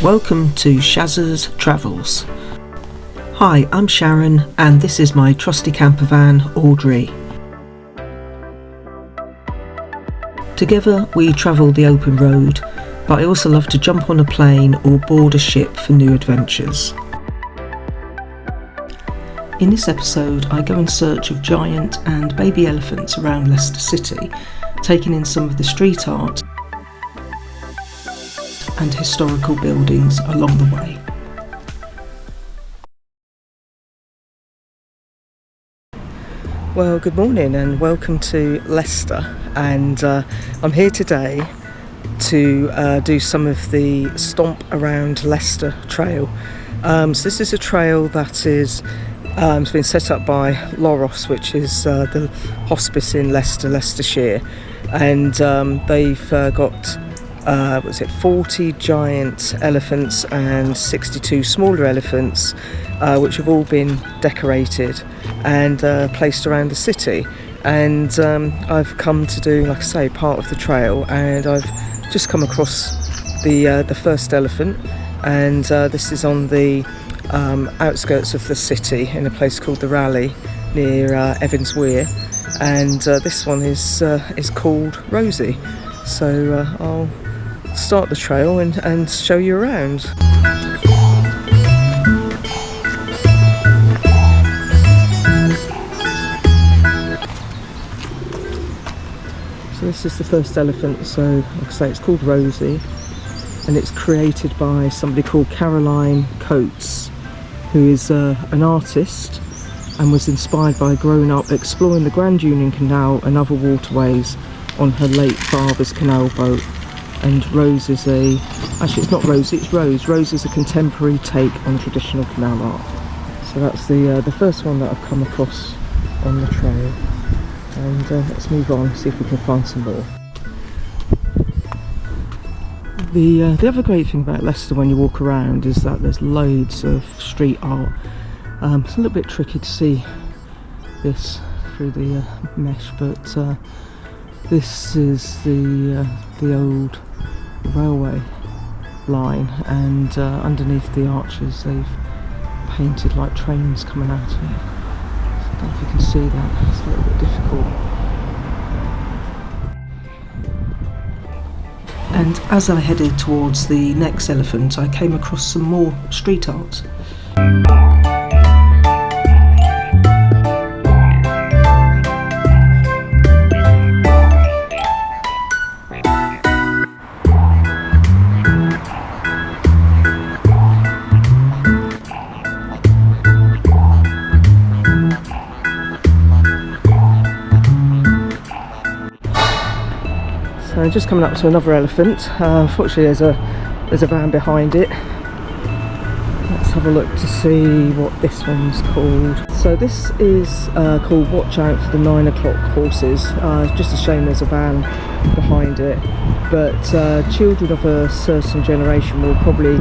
Welcome to Shazza's Travels. Hi, I'm Sharon and this is my trusty camper van, Audrey. Together we travel the open road, but I also love to jump on a plane or board a ship for new adventures. In this episode I go in search of giant and baby elephants around Leicester City, taking in some of the street art and historical buildings along the way. Well, good morning and welcome to Leicester, and I'm here today to do some of the Stomp Round Leicester trail. So this is a trail that is it's been set up by Loros, which is the hospice in Leicester, Leicestershire, and they've got 40 giant elephants and 62 smaller elephants, which have all been decorated and placed around the city. And I've come to do, like I say, part of the trail, and I've just come across the first elephant, and this is on the outskirts of the city in a place called the Rally near Evans Weir, and this one is called Rosie. So I'll start the trail and show you around. So this is the first elephant. So like I say, it's called Rosie, and it's created by somebody called Caroline Coates, who is an artist and was inspired by growing up exploring the Grand Union Canal and other waterways on her late father's canal boat. And Rose is actually it's not Rosie, it's Rose. Rose is a contemporary take on traditional canal art. So that's the first one that I've come across on the trail. And let's move on and see if we can find some more. The other great thing about Leicester when you walk around is that there's loads of street art. It's a little bit tricky to see this through the mesh, but this is the old railway line, and underneath the arches they've painted like trains coming out of it. So I don't know if you can see that, it's a little bit difficult. And as I headed towards the next elephant, I came across some more street art. So just coming up to another elephant. Unfortunately there's a van behind it. Let's have a look to see what this one's called. So this is called Watch Out for the 9 o'clock horses. Just a shame there's a van behind it, but children of a certain generation will probably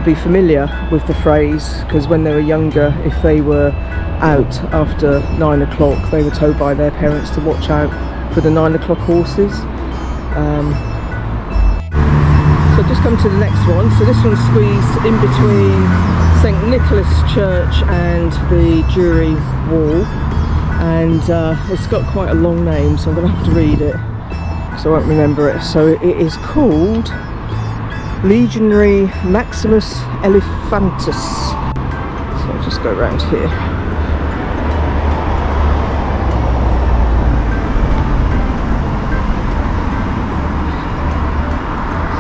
be familiar with the phrase, because when they were younger, if they were out after 9 o'clock they were told by their parents to watch out for the 9 o'clock horses. So I've just come to the next one. So this one's squeezed in between St Nicholas Church and the Jury Wall, and it's got quite a long name, so I'm going to have to read it because I won't remember it. So it is called Legionary Maximus Elephantus. So I'll just go around here.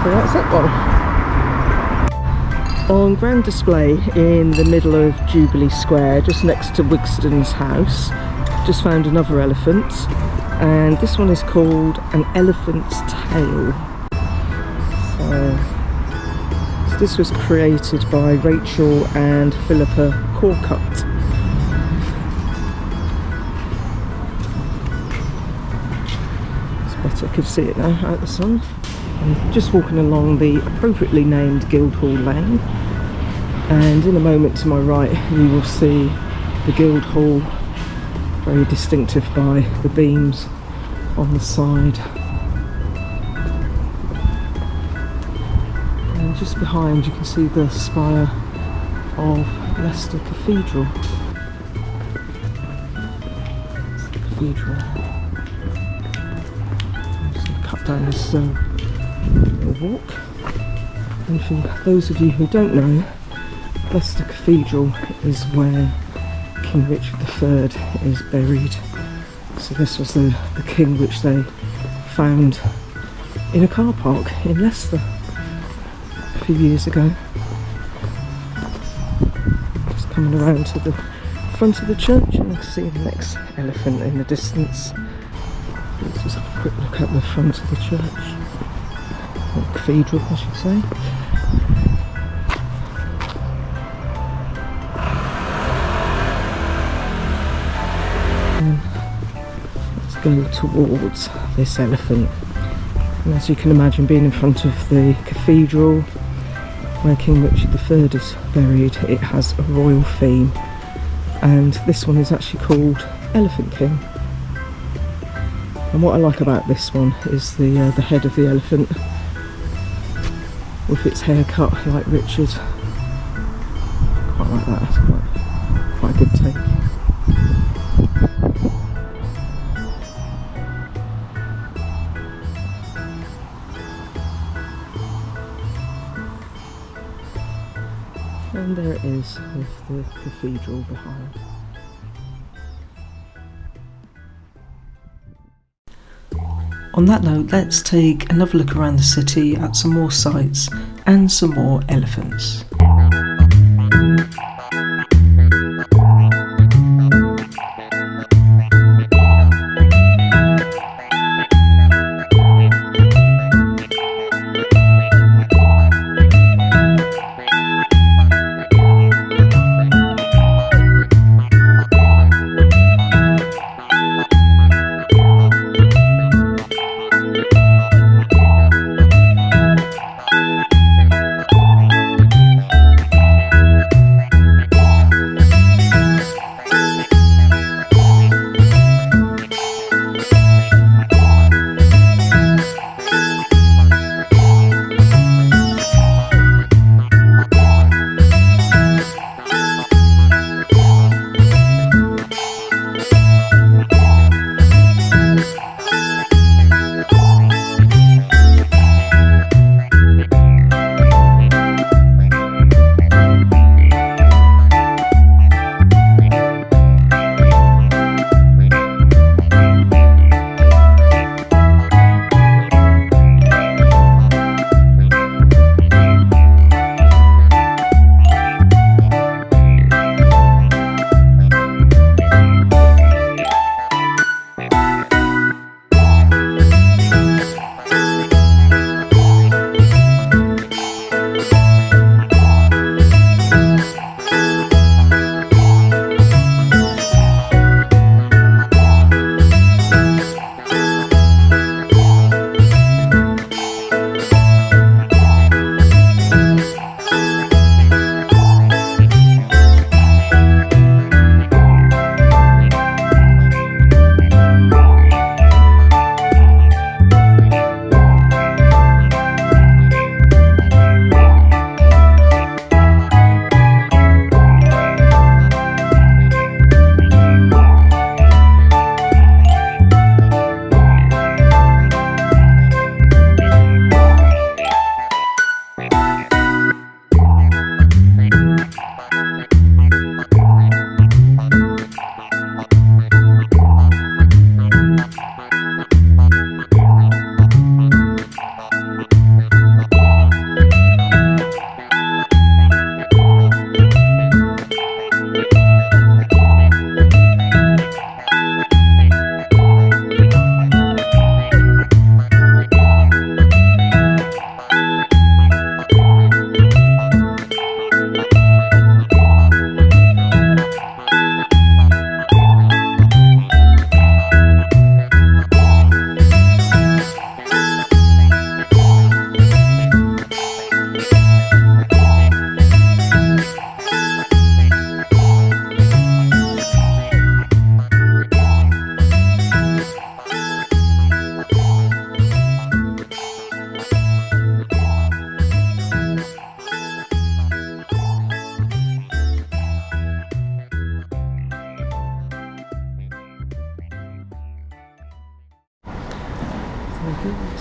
So that's that one. On grand display in the middle of Jubilee Square, just next to Wigston's house, just found another elephant, and this one is called An Elephant's Tail. So this was created by Rachel and Philippa Corcutt. It's better, I can see it now out the sun. I'm just walking along the appropriately named Guildhall Lane, and in a moment to my right you will see the Guildhall, very distinctive by the beams on the side. And just behind you can see the spire of Leicester Cathedral. It's the cathedral. I'm just going to cut down this little walk. And for those of you who don't know, Leicester Cathedral is where King Richard III is buried. So this was the king which they found in a car park in Leicester a few years ago. Just coming around to the front of the church and I can see the next elephant in the distance. Let's just have a quick look at the front of the church, or cathedral I should say. And let's go towards this elephant. And as you can imagine, being in front of the cathedral where King Richard III is buried, it has a royal theme, and this one is actually called Elephant King. And what I like about this one is the head of the elephant with its hair cut like Richard. Quite like that, it's quite a good take. And there it is with the cathedral behind. On that note, let's take another look around the city at some more sights and some more elephants.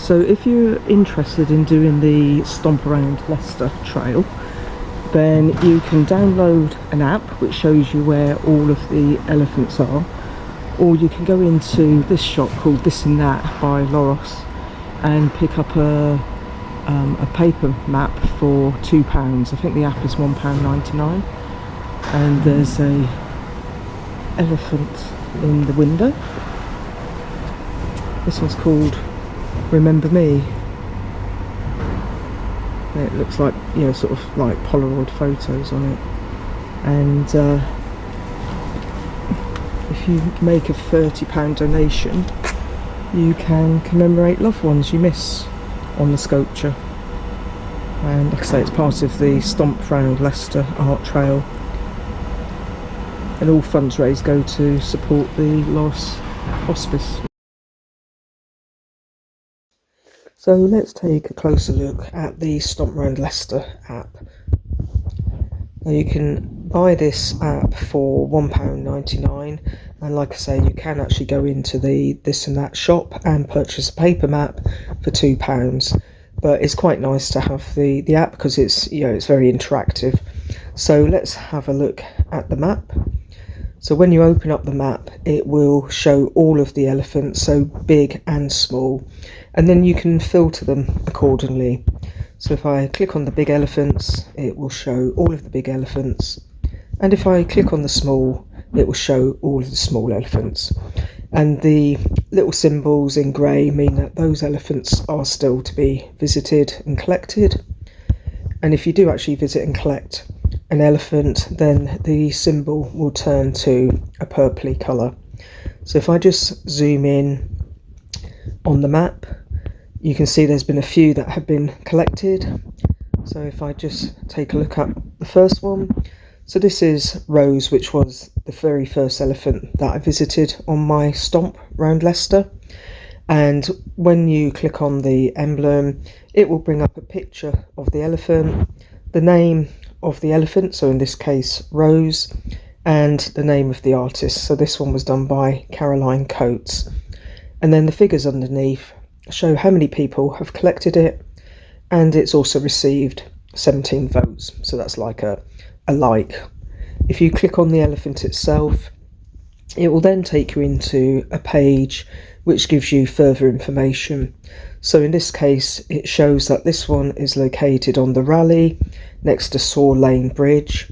So if you're interested in doing the Stomp Round Leicester trail, then you can download an app which shows you where all of the elephants are, or you can go into this shop called This and That by Loros and pick up a paper map for £2. I think the app is £1.99, and there's a elephant in the window. This one's called Remember Me. It looks like, you know, sort of like Polaroid photos on it. And if you make a £30 donation, you can commemorate loved ones you miss on the sculpture. And like I say, it's part of the Stomp Round Leicester art trail, and all funds raised go to support the Loris Hospice. So let's take a closer look at the Stomp Round Leicester app. Now you can buy this app for £1.99, and like I say, you can actually go into the This and That shop and purchase a paper map for £2. But it's quite nice to have the app because it's, you know, it's very interactive. So let's have a look at the map. So when you open up the map, it will show all of the elephants, so big and small, and then you can filter them accordingly. So if I click on the big elephants, it will show all of the big elephants, and if I click on the small, it will show all of the small elephants. And the little symbols in grey mean that those elephants are still to be visited and collected. And if you do actually visit and collect an elephant, then the symbol will turn to a purpley colour. So if I just zoom in on the map, you can see there's been a few that have been collected. So if I just take a look at the first one, so this is Rose, which was the very first elephant that I visited on my Stomp Round Leicester. And when you click on the emblem, it will bring up a picture of the elephant, the name of the elephant, so in this case Rose, and the name of the artist. So this one was done by Caroline Coates. And then the figures underneath show how many people have collected it, and it's also received 17 votes, so that's like a like. If you click on the elephant itself, it will then take you into a page which gives you further information. So in this case, it shows that this one is located on the Rally next to Saw Lane Bridge.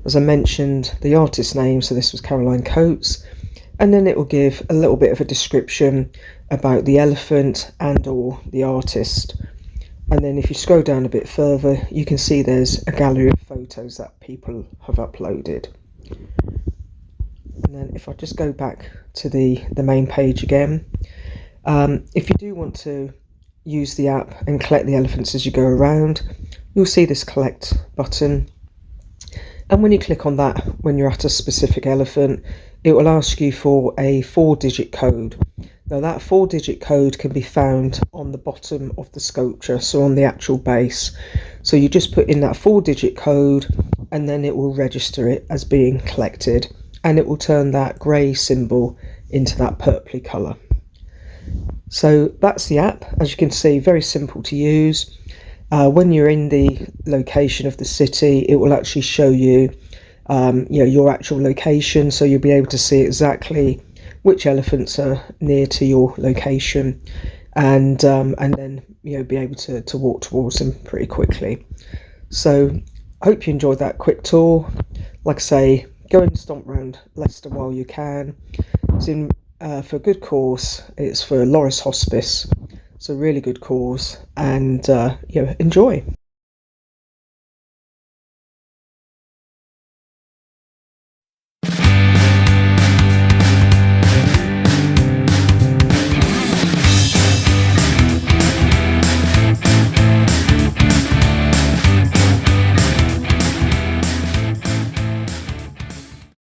As I mentioned, the artist's name, so this was Caroline Coates, and then it will give a little bit of a description about the elephant and or the artist. And then if you scroll down a bit further, you can see there's a gallery of photos that people have uploaded. And then if I just go back to the main page again, if you do want to use the app and collect the elephants as you go around, you'll see this collect button. And when you click on that, when you're at a specific elephant, it will ask you for a 4-digit code. Now that 4-digit code can be found on the bottom of the sculpture, so on the actual base. So you just put in that 4-digit code, and then it will register it as being collected, and it will turn that grey symbol into that purpley colour. So that's the app. As you can see, very simple to use. When you're in the location of the city, it will actually show you, your actual location, so you'll be able to see exactly which elephants are near to your location, and then be able to walk towards them pretty quickly. So I hope you enjoyed that quick tour. Like I say, go and stomp round Leicester while you can. It's in for a good cause. It's for Loris Hospice, so really good cause, and enjoy.